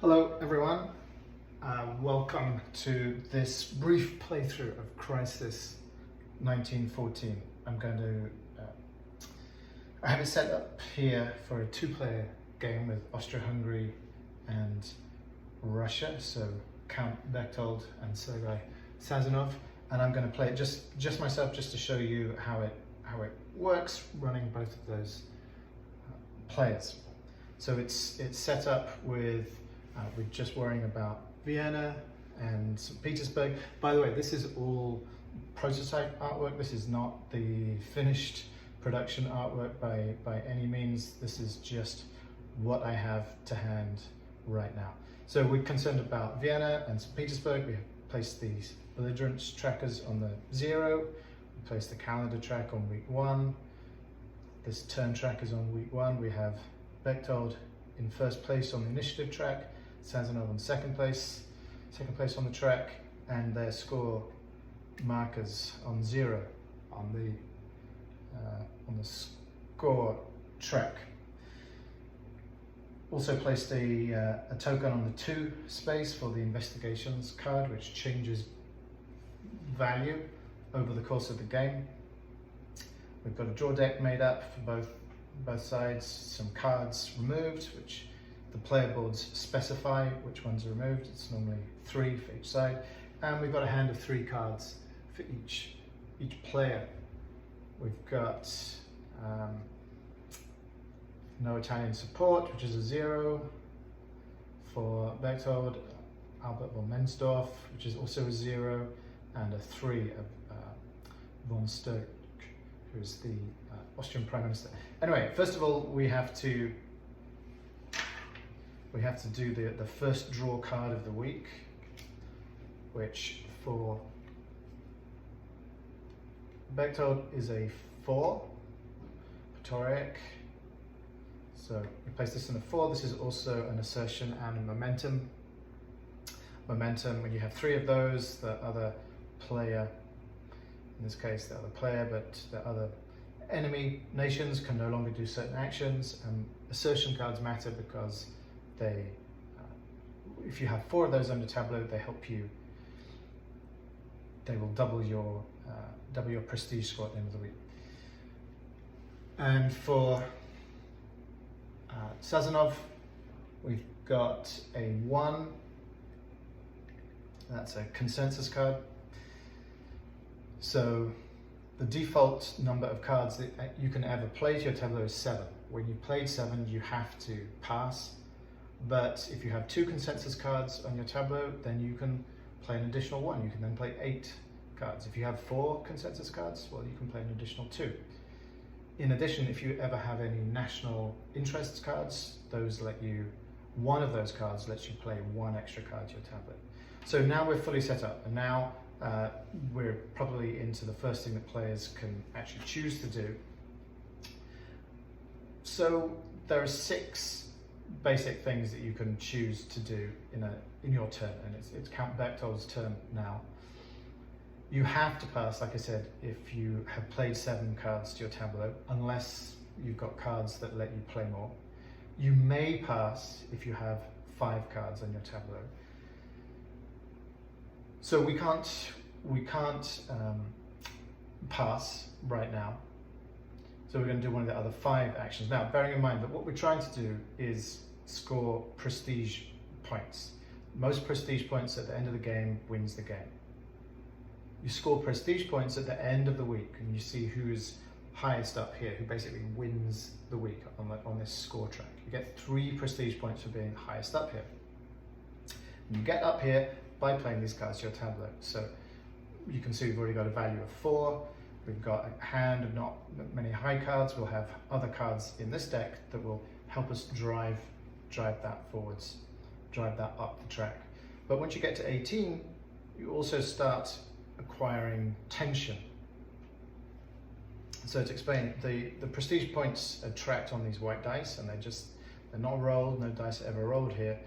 Hello everyone, welcome to this brief playthrough of Crisis 1914. I have it set up here for a two-player game with Austria-Hungary and Russia, so Count Berchtold and Sergei Sazonov, and I'm going to play it just myself, just to show you how it works running both of those players. So it's set up with we're just worrying about Vienna and St. Petersburg. By the way, this is all prototype artwork. This is not the finished production artwork by any means. This is just what I have to hand right now. So we're concerned about Vienna and St. Petersburg. We have placed these belligerence trackers on the 0. We placed the calendar track on week 1. This turn track is on week 1. We have Berchtold in first place on the initiative track, Sazonov on second place on the track, and their score markers on 0 on the score track. Also placed a token on the 2 space for the investigations card, which changes value over the course of the game. We've got a draw deck made up for both sides, some cards removed, which the player boards specify which ones are removed. It's normally 3 for each side, and we've got a hand of 3 cards for each player. We've got no Italian support, which is a 0 for Berchtold, Albert von Mensdorf, which is also a 0, and a 3 of von Sturck, who is the Austrian Prime Minister. Anyway, first of all, we have to do the first draw card of the week, which for Berchtold is a 4, Provoke. So we place this in the 4. This is also an assertion and a momentum. Momentum, when you have 3 of those, the other player, in this case the other player, but the other enemy nations can no longer do certain actions. Assertion cards matter because they, if you have 4 of those under tableau, they help you. They will double your prestige score at the end of the week. And for Sazonov, we've got a 1. That's a consensus card. So the default number of cards that you can ever play to your tableau is 7. When you played 7, you have to pass. But if you have 2 consensus cards on your tableau, then you can play an additional 1. You can then play 8 cards. If you have 4 consensus cards, well, you can play an additional 2. In addition, if you ever have any national interests cards, those let you, one of those cards lets you play 1 extra card to your tablet. So now we're fully set up, and now we're probably into the first thing that players can actually choose to do. So there are 6 basic things that you can choose to do in your turn, and it's Count Berchtold's turn now. You have to pass, like I said, if you have played 7 cards to your tableau, unless you've got cards that let you play more. You may pass if you have 5 cards on your tableau. So we can't pass right now. So we're going to do one of the other 5 actions. Now, bearing in mind that what we're trying to do is score prestige points. Most prestige points at the end of the game wins the game. You score prestige points at the end of the week, and you see who's highest up here, who basically wins the week on this score track. You get 3 prestige points for being highest up here. And you get up here by playing these cards to your tableau. So you can see we've already got a value of 4. We've got a hand of not many high cards. We'll have other cards in this deck that will help us drive that forwards, drive that up the track. But once you get to 18, you also start acquiring tension. So to explain, the prestige points are tracked on these white dice, and they're not rolled. No dice are ever rolled here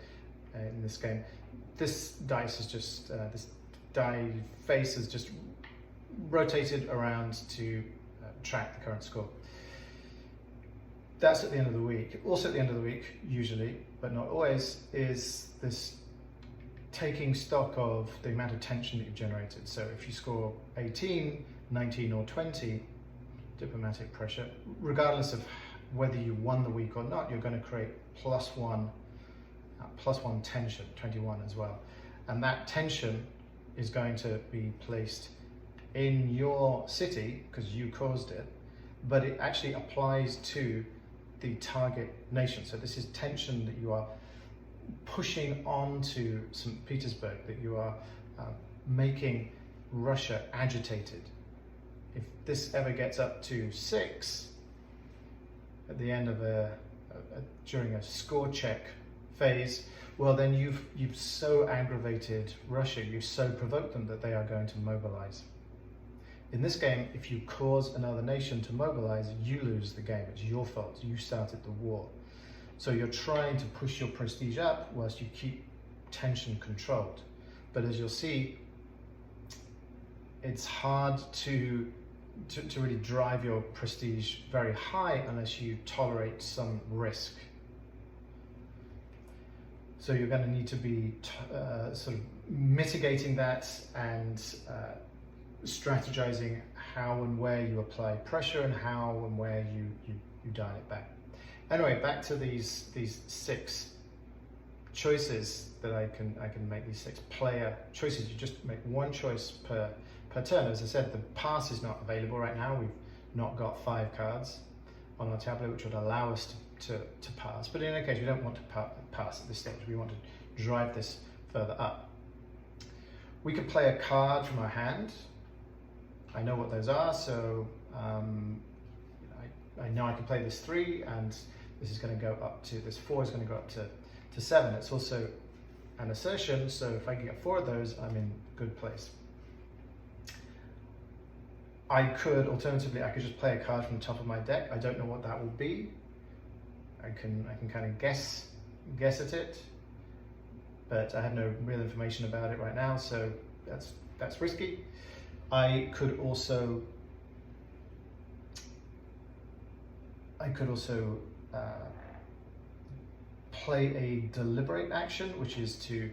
in this game. This dice is just this die face is just rotated around to track the current score. that's at the end of the week. Also at the end of the week, usually, but not always, is this taking stock of the amount of tension that you've generated. So if you score 18, 19 or 20 diplomatic pressure, regardless of whether you won the week or not, you're going to create plus one tension, 21 as well. And that tension is going to be placed in your city because you caused it, but it actually applies to the target nation. So this is tension that you are pushing onto St. Petersburg, that you are making Russia agitated. If this ever gets up to 6 at the end of during a score check phase, well then you've so aggravated Russia, you've so provoked them that they are going to mobilize. In this game, if you cause another nation to mobilize, you lose the game. It's your fault. You started the war. So you're trying to push your prestige up whilst you keep tension controlled. But as you'll see, it's hard to really drive your prestige very high unless you tolerate some risk. So you're going to need to be sort of mitigating that and strategizing how and where you apply pressure and how and where you dial it back. Anyway, back to these 6 choices that I can make, these 6 player choices. You just make one choice per turn. As I said, the pass is not available right now. We've not got 5 cards on our tableau which would allow us to pass. But in any case, we don't want to pass at this stage. We want to drive this further up. We could play a card from our hand. I know what those are, so I know I can play this 3, and this is going to go up to, this 4 is going to go up to 7. It's also an assertion, so if I can get 4 of those, I'm in good place. Alternatively, I could just play a card from the top of my deck. I don't know what that will be. I can kind of guess at it, but I have no real information about it right now, so that's risky. I could also play a deliberate action, which is to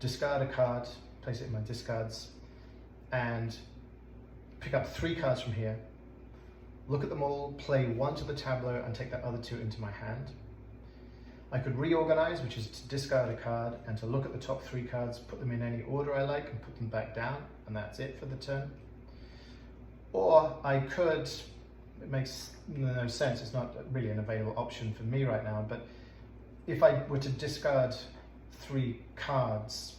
discard a card, place it in my discards, and pick up 3 cards from here, look at them all, play 1 to the tableau, and take the other 2 into my hand. I could reorganize, which is to discard a card and to look at the top 3 cards, put them in any order I like, and put them back down, and that's it for the turn. Or I could, it makes no sense, it's not really an available option for me right now, but if I were to discard 3 cards,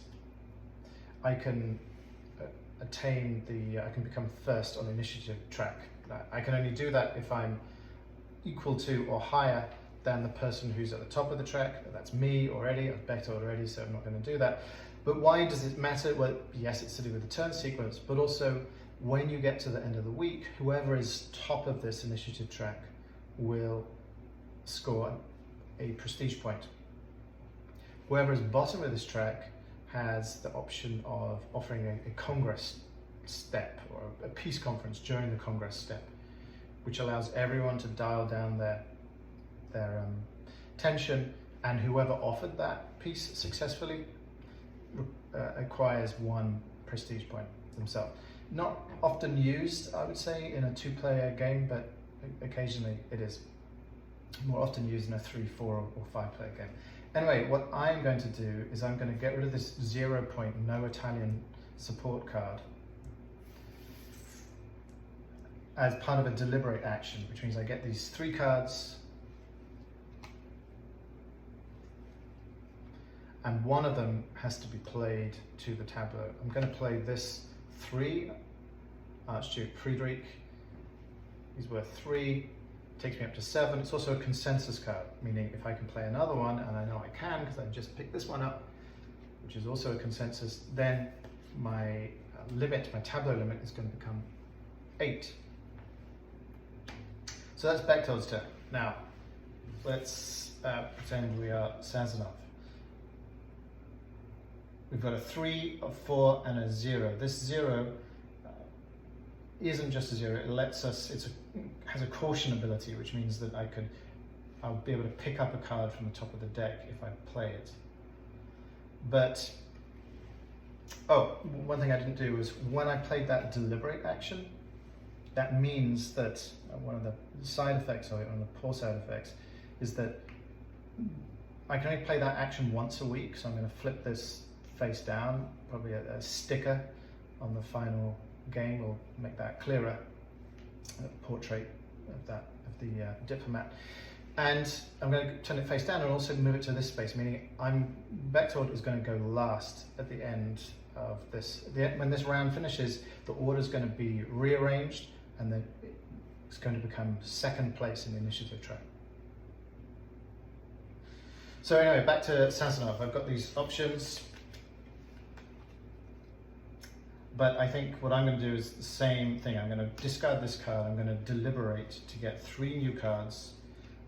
I can I can become first on the initiative track. I can only do that if I'm equal to or higher than the person who's at the top of the track. That's me already, I've bet already, so I'm not going to do that. But why does it matter? Well, yes, it's to do with the turn sequence, but also when you get to the end of the week, whoever is top of this initiative track will score a prestige point. Whoever is bottom of this track has the option of offering a Congress step or a peace conference during the Congress step, which allows everyone to dial down their tension, and whoever offered that peace successfully acquires 1 prestige point themselves. Not often used, I would say, in a 2-player game, but occasionally it is. More often used in a 3, 4 or 5-player game. Anyway, what I'm going to do is I'm going to get rid of this 0 point no Italian support card as part of a deliberate action, which means I get these 3 cards and one of them has to be played to the tableau. I'm going to play this 3, Archduke Friedrich. He's worth 3. Takes me up to 7. It's also a consensus card, meaning if I can play another one, and I know I can because I just picked this one up, which is also a consensus, then my limit, my tableau limit, is going to become 8. So that's Bechtold's turn. Now, let's pretend we are Sazonov. We've got a 3, a 4, and a 0. This 0 isn't just a 0, it lets us, has a caution ability, which means that I could I'll be able to pick up a card from the top of the deck if I play it. But, oh, one thing I didn't do was when I played that deliberate action, that means that one of the side effects of it, one of the poor side effects, is that I can only play that action once a week. So I'm going to flip this face down, probably a sticker on the final game will make that clearer, a portrait of the diplomat. And I'm going to turn it face down and also move it to this space, meaning Bechtold is going to go last at the end of this. When this round finishes, the order is going to be rearranged, and then it's going to become second place in the initiative track. So anyway, back to Sazonov. I've got these options, but I think what I'm going to do is the same thing. I'm going to discard this card. I'm going to deliberate to get 3 new cards.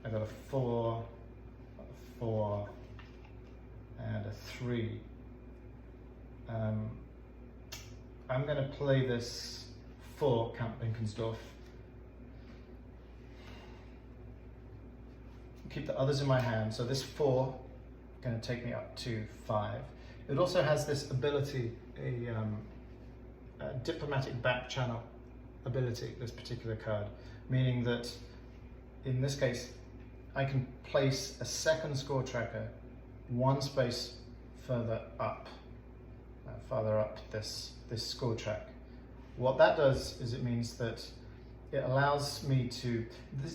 I've got a 4, a 4, and a 3. I'm going to play this 4, Count Binkensdorf. Keep the others in my hand. So this 4 is going to take me up to 5. It also has this ability, a diplomatic back channel ability, this particular card, meaning that in this case, I can place a second score tracker 1 space further up this score track. What that does is it means that it allows me to,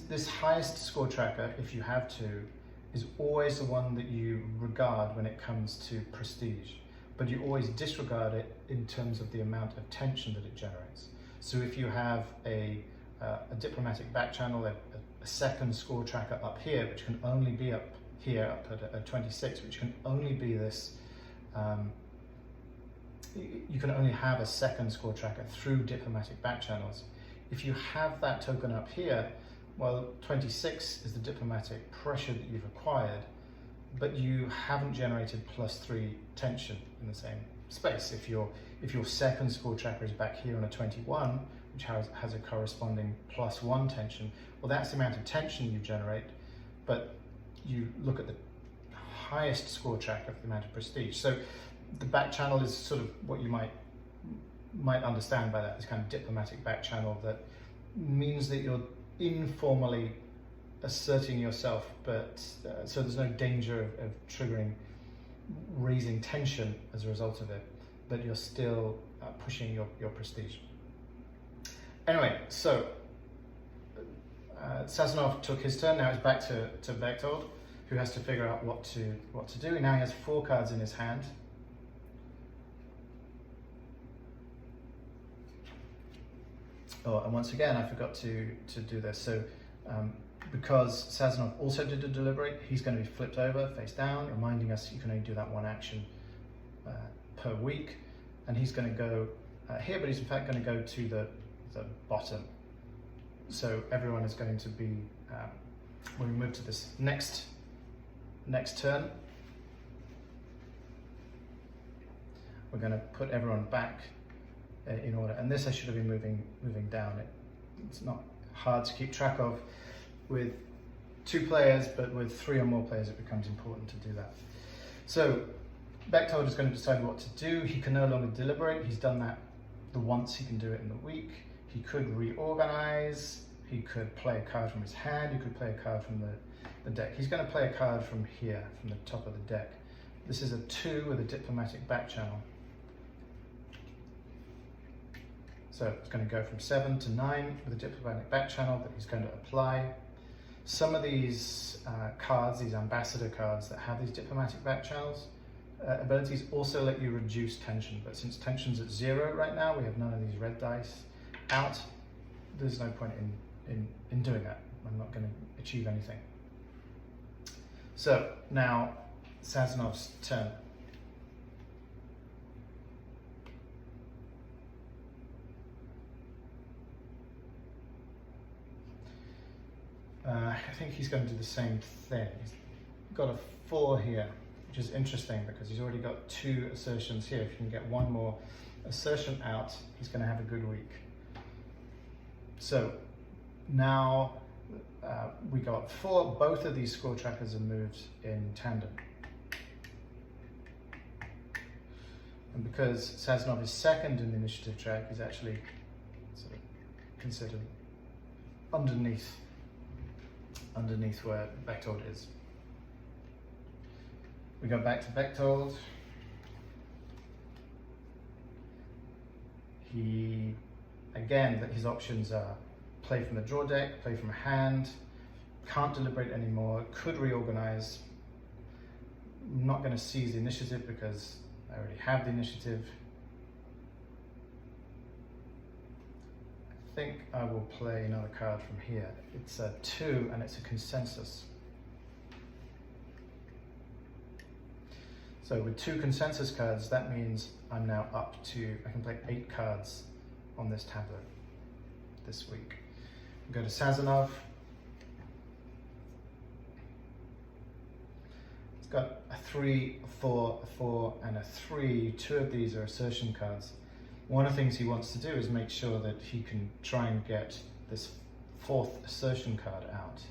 this highest score tracker, if you have to, is always the one that you regard when it comes to prestige, but you always disregard it in terms of the amount of tension that it generates. So if you have a diplomatic back channel, a second score tracker up here, which can only be up here, up at a 26, which can only be this, you can only have a second score tracker through diplomatic back channels. If you have that token up here, well, 26 is the diplomatic pressure that you've acquired, but you haven't generated +3 tension in the same space. If your second score tracker is back here on a 21, which has a corresponding +1 tension, well, that's the amount of tension you generate, but you look at the highest score tracker for the amount of prestige. So the back channel is sort of what you might understand by that, this kind of diplomatic back channel that means that you're informally asserting yourself, but so there's no danger of triggering, raising tension as a result of it, but you're still pushing your prestige. Anyway, so Sazonov took his turn. Now it's back to Bechtold, who has to figure out what to do. Now he has 4 cards in his hand. Oh, and once again, I forgot to do this. So because Sazonov also did a deliberate, he's going to be flipped over, face down, reminding us you can only do that 1 action per week. And he's going to go here, but he's in fact going to go to the bottom. So everyone is going to be, when we move to this next turn, we're going to put everyone back in order. And this I should have been moving down. It's not hard to keep track of with 2 players, but with 3 or more players it becomes important to do that. So Bechtold is going to decide what to do. He can no longer deliberate. He's done that the once he can do it in the week. He could reorganize. He could play a card from his hand. He could play a card from the deck. He's going to play a card from here, from the top of the deck. This is a 2 with a diplomatic back channel. So it's going to go from 7 to 9 with a diplomatic back channel that he's going to apply. Some of these cards, these ambassador cards that have these diplomatic back channels, abilities also let you reduce tension, but since tension's at 0 right now, we have none of these red dice out. There's no point in doing that. I'm not going to achieve anything. So now Sazonov's turn. I think he's going to do the same thing. He's got a 4 here, which is interesting because he's already got 2 assertions here. If you can get 1 more assertion out, he's going to have a good week. So now we got 4. Both of these score trackers are moved in tandem. And because Sazonov is second in the initiative track, he's actually sort of considered underneath where Bechtold is. We go back to Bechtold. His options are play from the draw deck, play from a hand, can't deliberate anymore, could reorganize. I'm not going to seize the initiative because I already have the initiative. I think I will play another card from here. It's a 2 and it's a consensus. So with 2 consensus cards, that means I'm now up to, I can play 8 cards on this tableau this week. We go to Sazonov. It's got a 3, a 4, a 4, and a 3. 2 of these are assertion cards. One of the things he wants to do is make sure that he can try and get this 4th assertion card out.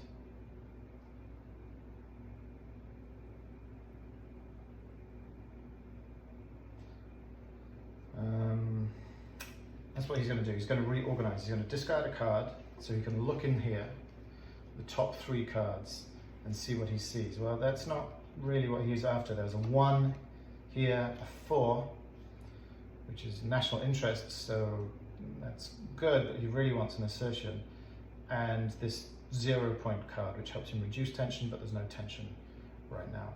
That's what he's going to do. He's going to reorganize. He's going to discard a card so he can look in here, the top 3 cards, and see what he sees. Well, that's not really what he's after. There's a 1 here, a 4, which is national interest, so that's good, but he really wants an assertion, and this 0-point card, which helps him reduce tension, but there's no tension right now.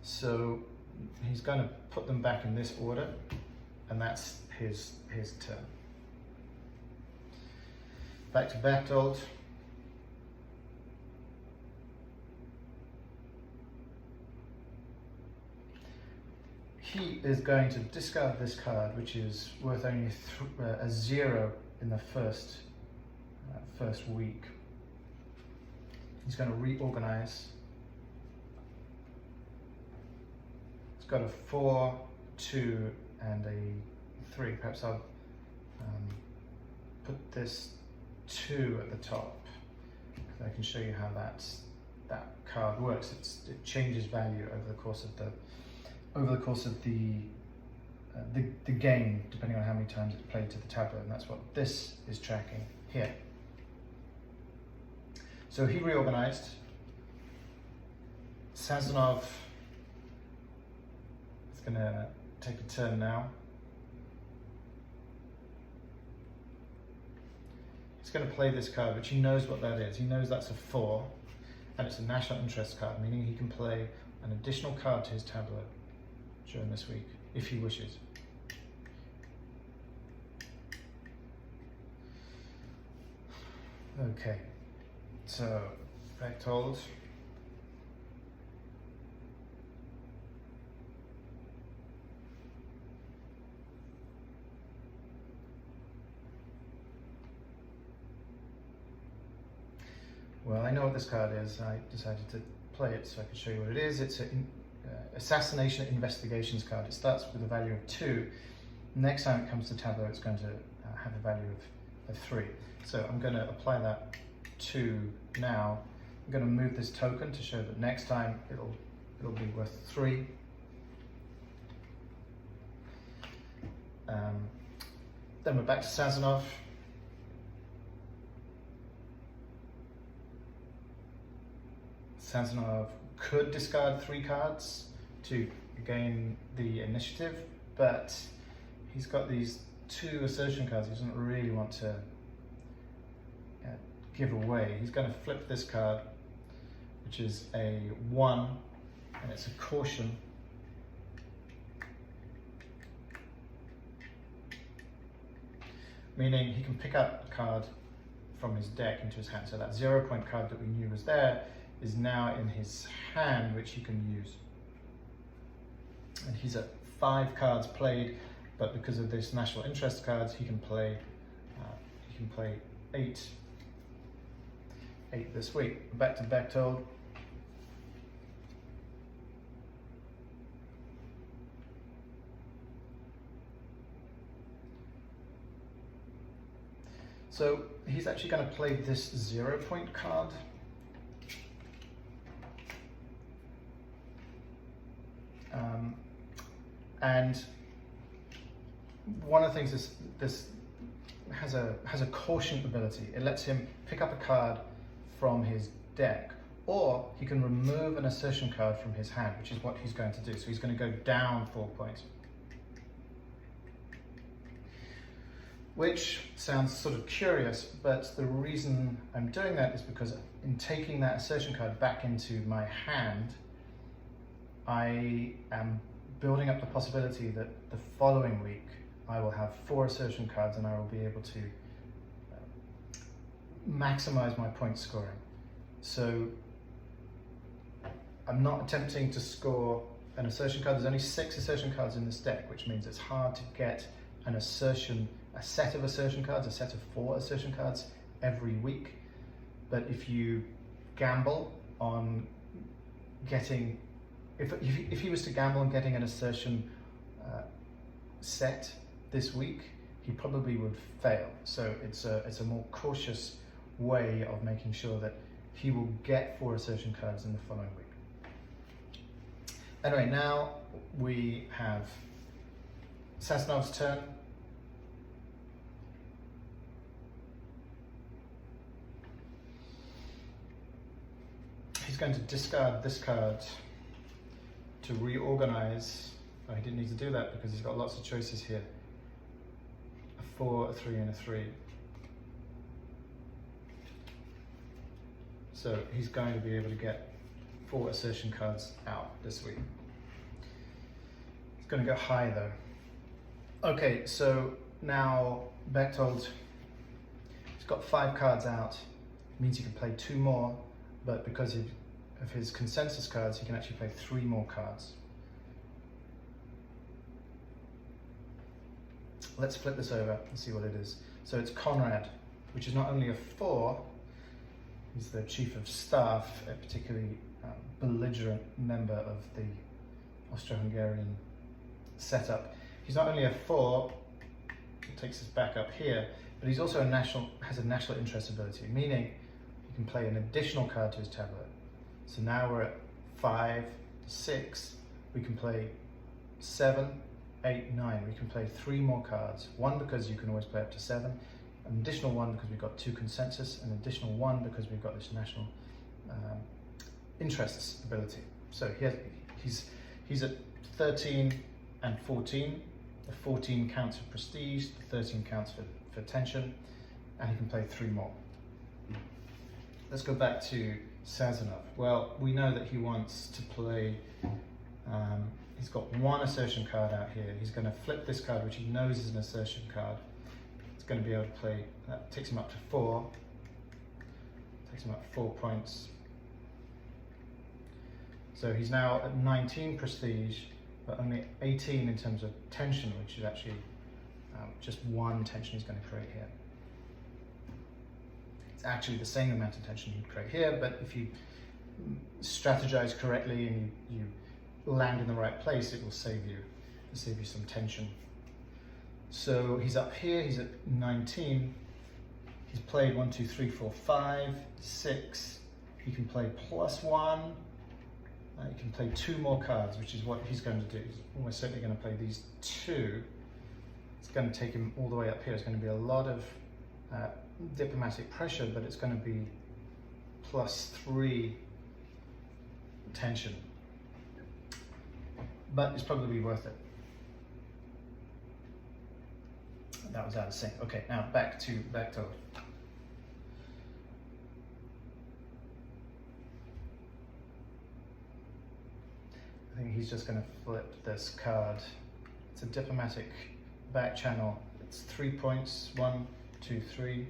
So he's going to put them back in this order, and that's his turn. Back to Bechtold. He is going to discard this card, which is worth only a 0 in the first week. He's going to reorganize. It's got a 4, 2, and a 3. Perhaps I'll put this 2 at the top. I can show you how that card works. It changes value over the course of the game, depending on how many times it's played to the tableau, and that's what this is tracking here. So he reorganized. Sazonov is going to take a turn now. He's going to play this card, which he knows what that is. He knows that's a 4, and it's a national interest card, meaning he can play an additional card to his tableau during this week, if he wishes. Okay, so Bechtold. Well, I know what this card is. I decided to play it so I could show you what it is. It's an assassination investigations card. It starts with a value of 2. Next time it comes to tableau, it's going to have a value of 3. So I'm going to apply that 2 now. I'm going to move this token to show that next time it'll be worth 3. Then we're back to Sazonov. Sazonov could discard 3 cards to gain the initiative, but he's got these 2 assertion cards he doesn't really want to give away. He's going to flip this card, which is a 1, and it's a caution. Meaning he can pick up a card from his deck into his hand. So that 0-point card that we knew was there is now in his hand, which he can use. And he's at 5 cards played, but because of this national interest cards, he can play 8 this week. Back to Bechtold. So he's actually going to play this 0-point card. And one of the things is this has a caution ability. It lets him pick up a card from his deck, or he can remove an assertion card from his hand, which is what he's going to do. So he's going to go down 4 points. Which sounds sort of curious, but the reason I'm doing that is because in taking that assertion card back into my hand, I am building up the possibility that the following week I will have 4 assertion cards and I will be able to maximize my point scoring. So I'm not attempting to score an assertion card. There's only 6 assertion cards in this deck, which means it's hard to get an assertion, a set of assertion cards, a set of 4 assertion cards every week. But if you gamble on getting, if he was to gamble on getting an assertion set this week, he probably would fail. So it's a more cautious way of making sure that he will get 4 assertion cards in the following week. Anyway, now we have Sazanov's turn. He's going to discard this card to reorganize. Oh, he didn't need to do that because he's got lots of choices here. A 4, a 3, and a 3. So he's going to be able to get 4 assertion cards out this week. He's going to go high though. Okay, so now Bechtold, he's got 5 cards out. It means he can play 2 more, but because of his consensus cards, he can actually play 3 more cards. Let's flip this over and see what it is. So it's Conrad, which is not only a 4, he's the chief of staff, a particularly belligerent member of the Austro-Hungarian setup. He's not only a 4, it takes us back up here, but he's also has a national interest ability, meaning he can play an additional card to his tableau. So now we're at 5, 6, we can play 7, 8, 9. We can play 3 more cards. 1 because you can always play up to 7, an additional 1 because we've got 2 consensus, an additional 1 because we've got this national interests ability. So he's at 13 and 14. The 14 counts for prestige, the 13 counts for tension, and he can play 3 more. Let's go back to Sazonov. Well, we know that he wants to play, he's got 1 assertion card out here. He's going to flip this card, which he knows is an assertion card. He's going to be able to play, that takes him up to 4. Takes him up 4 points. So he's now at 19 prestige, but only 18 in terms of tension, which is actually just 1 tension he's going to create here. It's actually the same amount of tension you'd create here, but if you strategize correctly and you land in the right place, it will save you some tension. So he's up here, he's at 19. He's played 1, 2, 3, 4, 5, 6. He can play +1. He can play 2 more cards, which is what he's going to do. He's almost certainly going to play these 2. It's going to take him all the way up here. It's going to be a lot of diplomatic pressure, but it's going to be +3 tension. But it's probably worth it. That was out of sync. Okay, now back to Bechtold. I think he's just going to flip this card. It's a diplomatic back channel. It's 3 points, 1, 2, 3,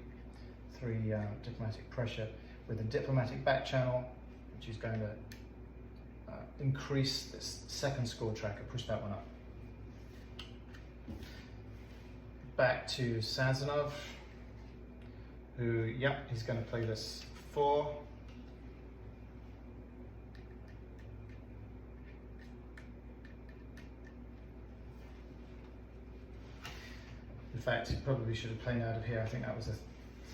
3 diplomatic pressure with a diplomatic back channel, which is going to increase this second score tracker, push that one up. Back to Sazonov, who, yep, he's going to play this 4. In fact, he probably should have played out of here. I think that was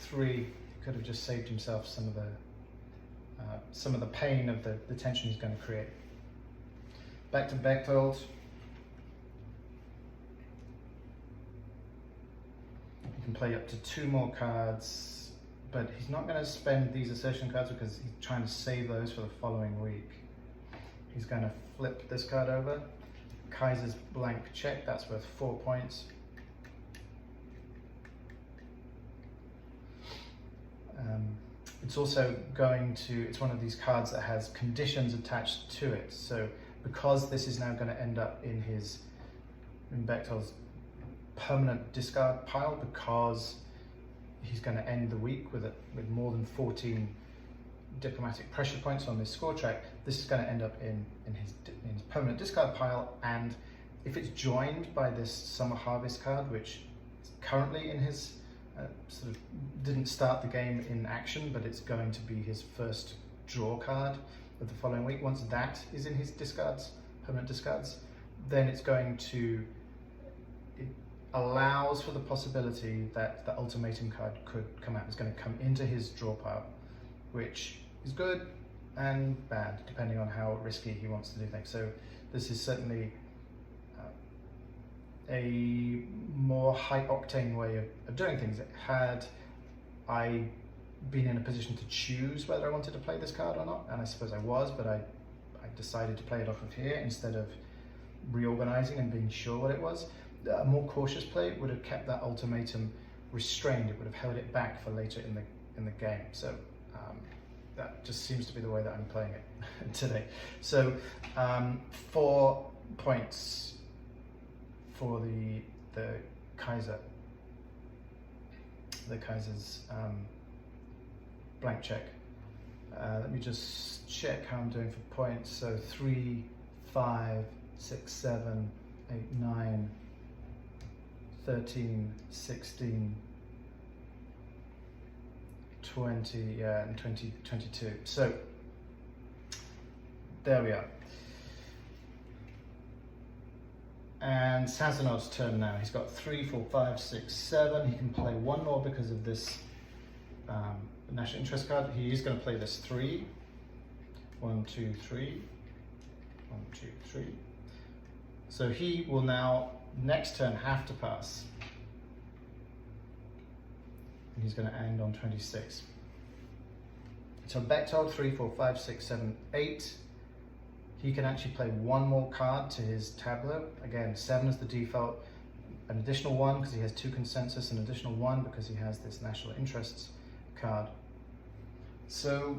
3, he could have just saved himself some of the pain of the tension he's going to create. Back to Bechtold. You can play up to 2 more cards, but he's not going to spend these assertion cards because he's trying to save those for the following week. He's going to flip this card over. Kaiser's blank check, that's worth 4 points. It's also it's one of these cards that has conditions attached to it. So because this is now going to end up in Bechtold's permanent discard pile, because he's going to end the week with more than 14 diplomatic pressure points on this score track, this is going to end up in his permanent discard pile. And if it's joined by this Summer Harvest card, which is currently in his sort of didn't start the game in action, but it's going to be his first draw card of the following week. Once that is in his discards, permanent discards, then it allows for the possibility that the ultimatum card could come out. It's going to come into his draw pile, which is good and bad depending on how risky he wants to do things. So this is certainly a more high-octane way of doing things. Had I been in a position to choose whether I wanted to play this card or not, and I suppose I was, but I decided to play it off of here instead of reorganizing and being sure what it was, a more cautious play would have kept that ultimatum restrained. It would have held it back for later in the game. So that just seems to be the way that I'm playing it today. So 4 points for the Kaiser. The Kaiser's blank check. Let me just check how I'm doing for points. So 3, 5, 6, 7, 8, 9, 13, 16, 20, and 22. So there we are. And Sazanov's turn now. He's got 3, 4, 5, 6, 7. He can play 1 more because of this national interest card. He is going to play this 3. 1, 2, 3. 1, 2, 3. So he will now, next turn, have to pass. And he's going to end on 26. So Bechtold, 3, 4, 5, 6, 7, 8. He can actually play 1 more card to his tableau. Again, 7 is the default. An additional 1 because he has 2 consensus, an additional 1 because he has this national interests card. So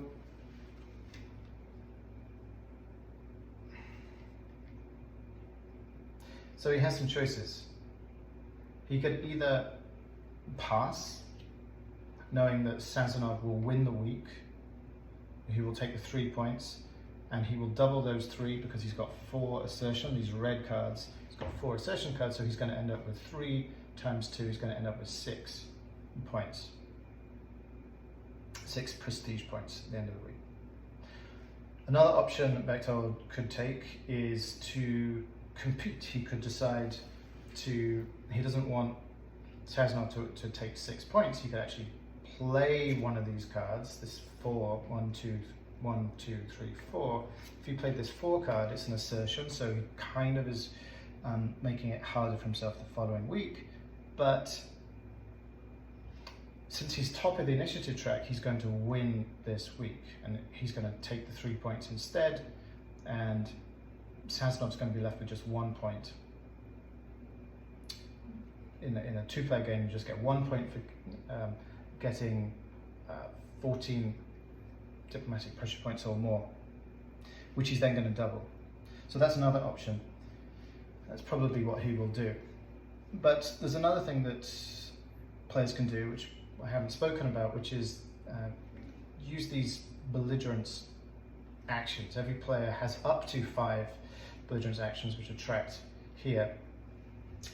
he has some choices. He could either pass, knowing that Sazonov will win the week. He will take the 3 points, and he will double those 3 because he's got 4 assertion, these red cards. He's got 4 assertion cards, so he's going to end up with 3 times 2, he's going to end up with 6 points. 6 prestige points at the end of the week. Another option that Bechtold could take is to compete. He could decide he doesn't want Sazonov to take 6 points. He could actually play one of these cards, this 4, 1, 2, 1, 2, 3, 4. If he played this 4 card, it's an assertion, so he kind of is making it harder for himself the following week. But since he's top of the initiative track, he's going to win this week, and he's going to take the 3 points instead, and Sazanov's going to be left with just 1 point. In a 2-player game, you just get 1 point for getting 14 diplomatic pressure points or more, which he's then going to double. So that's another option. That's probably what he will do. But there's another thing that players can do, which I haven't spoken about, which is use these belligerence actions. Every player has up to 5 belligerence actions, which are tracked here,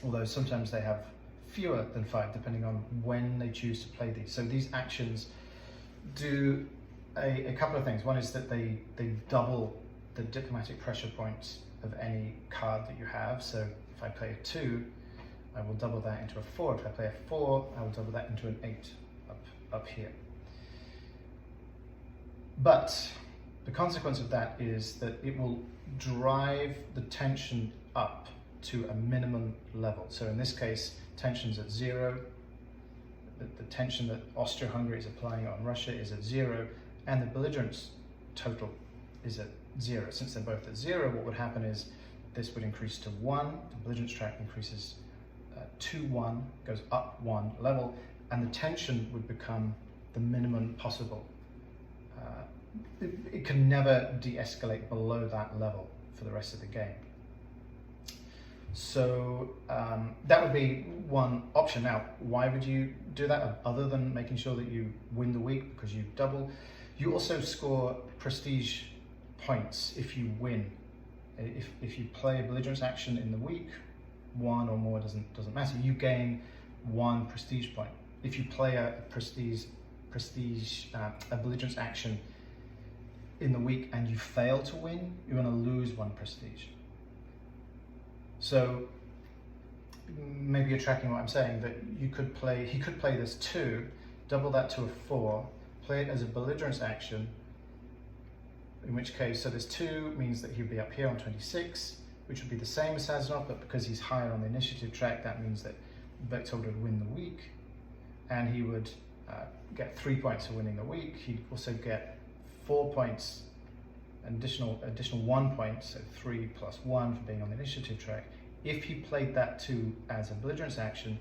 although sometimes they have fewer than 5 depending on when they choose to play these. So these actions do a couple of things. One is that they double the diplomatic pressure points of any card that you have. So if I play a 2, I will double that into a 4. If I play a 4, I will double that into an 8 up up here. But the consequence of that is that it will drive the tension up to a minimum level. So in this case, tension's at 0. The tension that Austria-Hungary is applying on Russia is at 0, and the belligerence total is at 0. Since they're both at 0, what would happen is this would increase to 1, the belligerence track increases to 1, goes up 1 level, and the tension would become the minimum possible. It can never de-escalate below that level for the rest of the game. So that would be one option. Now, why would you do that other than making sure that you win the week because you double? You also score prestige points if you win. If you play a belligerence action in the week, 1 or more doesn't matter. You gain 1 prestige point. If you play a belligerence action in the week and you fail to win, you're going to lose 1 prestige. So maybe you're tracking what I'm saying, that he could play this 2, double that to a 4, play it as a belligerence action, in which case, so this 2 means that he'd be up here on 26, which would be the same as Sazonov, but because he's higher on the initiative track, that means that Bechtold would win the week, and he would get 3 points for winning the week. He'd also get 4 points, an additional 1 point, so 3 plus 1 for being on the initiative track. If he played that 2 as a belligerence action,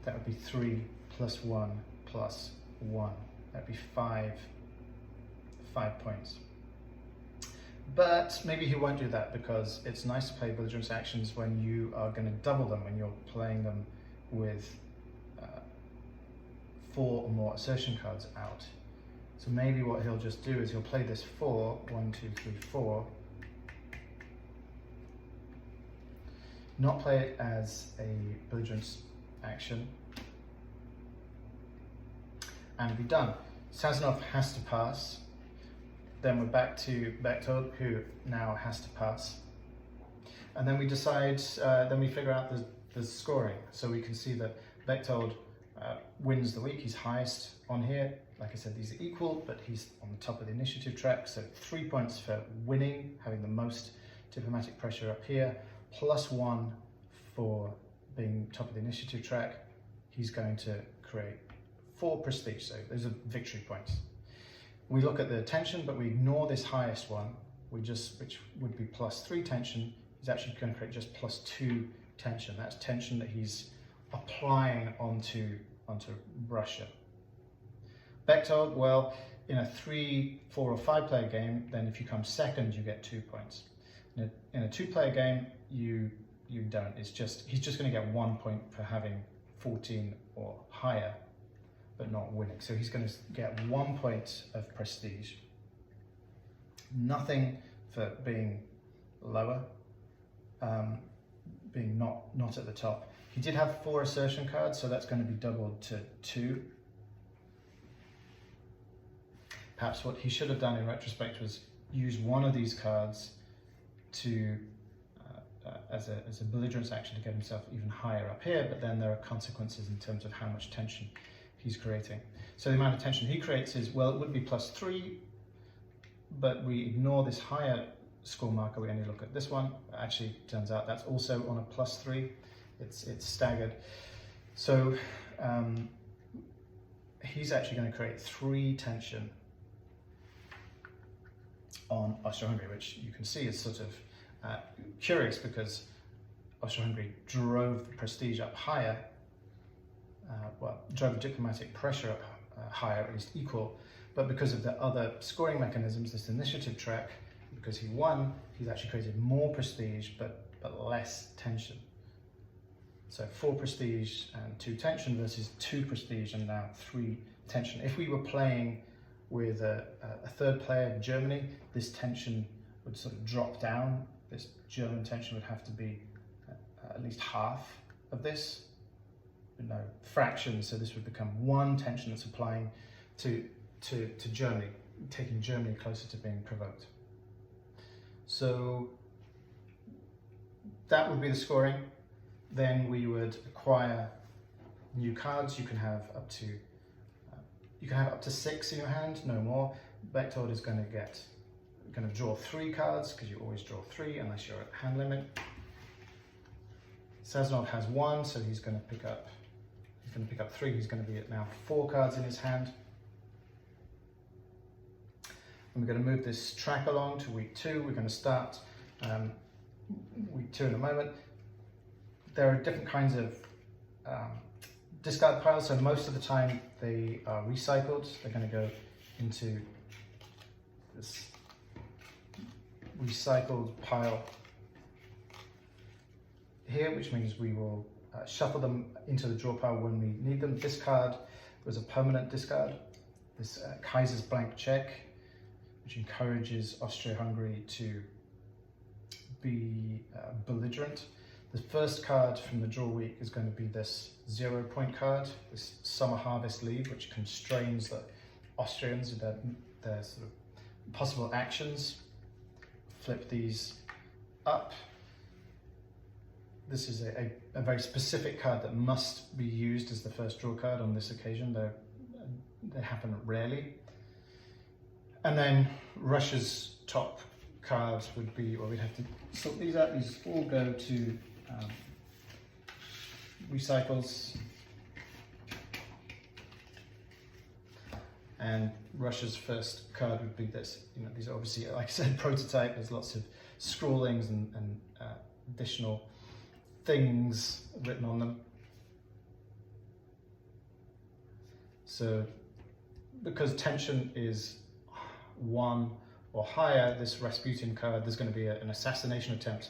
that would be 3 plus 1 plus 1. That'd be 5 points. But maybe he won't do that because it's nice to play belligerence actions when you are going to double them, when you're playing them with 4 or more assertion cards out. So maybe what he'll just do is he'll play this 4, 1, 2, 3, 4, not play it as a belligerence action, and be done. Sazonov has to pass. Then we're back to Bechtold, who now has to pass. And then we decide, then we figure out the scoring. So we can see that Bechtold wins the week. He's highest on here. Like I said, these are equal, but he's on the top of the initiative track. So 3 points for winning, having the most diplomatic pressure up here, plus 1 for being top of the initiative track. He's going to create 4 prestige. So those are victory points. We look at the tension, but we ignore this highest one, which would be plus 3 tension. He's actually going to create just plus 2 tension. That's tension that he's applying onto Russia. Bechtold, well, in a 3, 4 or 5 player game, then if you come second, you get 2 points. In a 2 player game, you don't. He's just going to get 1 point for having 14 or higher, but not winning. So he's going to get 1 point of prestige. Nothing for being lower, being not at the top. He did have 4 assertion cards, so that's going to be doubled to 2. Perhaps what he should have done in retrospect was use one of these cards to as a belligerence action to get himself even higher up here, but then there are consequences in terms of how much tension he's creating. So the amount of tension he creates is, well, it would be plus 3, but we ignore this higher score marker, we only look at this one. Actually, turns out that's also on a plus 3. It's staggered. So he's actually going to create 3 tension on Austria-Hungary, which you can see is sort of curious because Austria-Hungary drove the prestige up higher, drove the diplomatic pressure up higher, at least equal, but because of the other scoring mechanisms, this initiative track, because he won, he's actually created more prestige but less tension. So 4 prestige and 2 tension versus 2 prestige and now 3 tension. If we were playing with a third player, Germany, this tension would sort of drop down. This German tension would have to be at least half of this, no fraction, so this would become 1 tension that's applying to Germany, taking Germany closer to being provoked. So that would be the scoring. Then we would acquire new cards. You can have up to You can have up to 6 in your hand, no more. Bechtold is going to draw 3 cards, because you always draw 3 unless you're at hand limit. Sazonov has 1, so he's going to pick up 3. He's going to be at now 4 cards in his hand. And we're going to move this track along to week 2. We're going to start week 2 in a moment. There are different kinds of discard piles, so most of the time they are recycled. They're going to go into this recycled pile here, which means we will shuffle them into the draw pile when we need them. This card was a permanent discard, this Kaiser's blank check, which encourages Austria-Hungary to be belligerent. The first card from the draw week is going to be this 0-point card, this Summer Harvest Leave, which constrains the Austrians with their sort of possible actions. Flip these up. This is a very specific card that must be used as the first draw card on this occasion. They happen rarely. And then Russia's top cards would be, well, we'd have to sort these out. These all go to recycles. And Russia's first card would be this. You know, these are obviously, like I said, prototype. There's lots of scrawlings and additional things written on them. So, because tension is 1 or higher, this Rasputin card, there's going to be an assassination attempt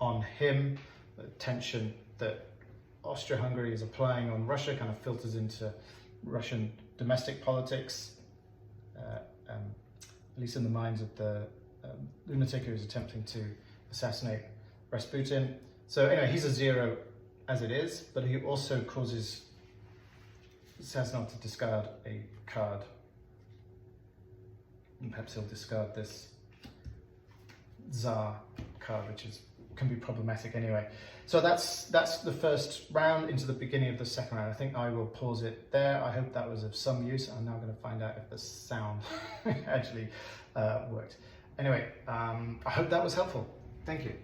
on him. The tension that Austria-Hungary is applying on Russia kind of filters into Russian domestic politics, at least in the minds of the lunatic who is attempting to assassinate Rasputin. So anyway, he's a 0 as it is, but he also causes Sazonov to discard a card. And perhaps he'll discard this Tsar card, which can be problematic anyway. So that's the first round. Into the beginning of the second round. I think I will pause it there. I hope that was of some use. I'm now going to find out if the sound actually worked. Anyway, I hope that was helpful. Thank you.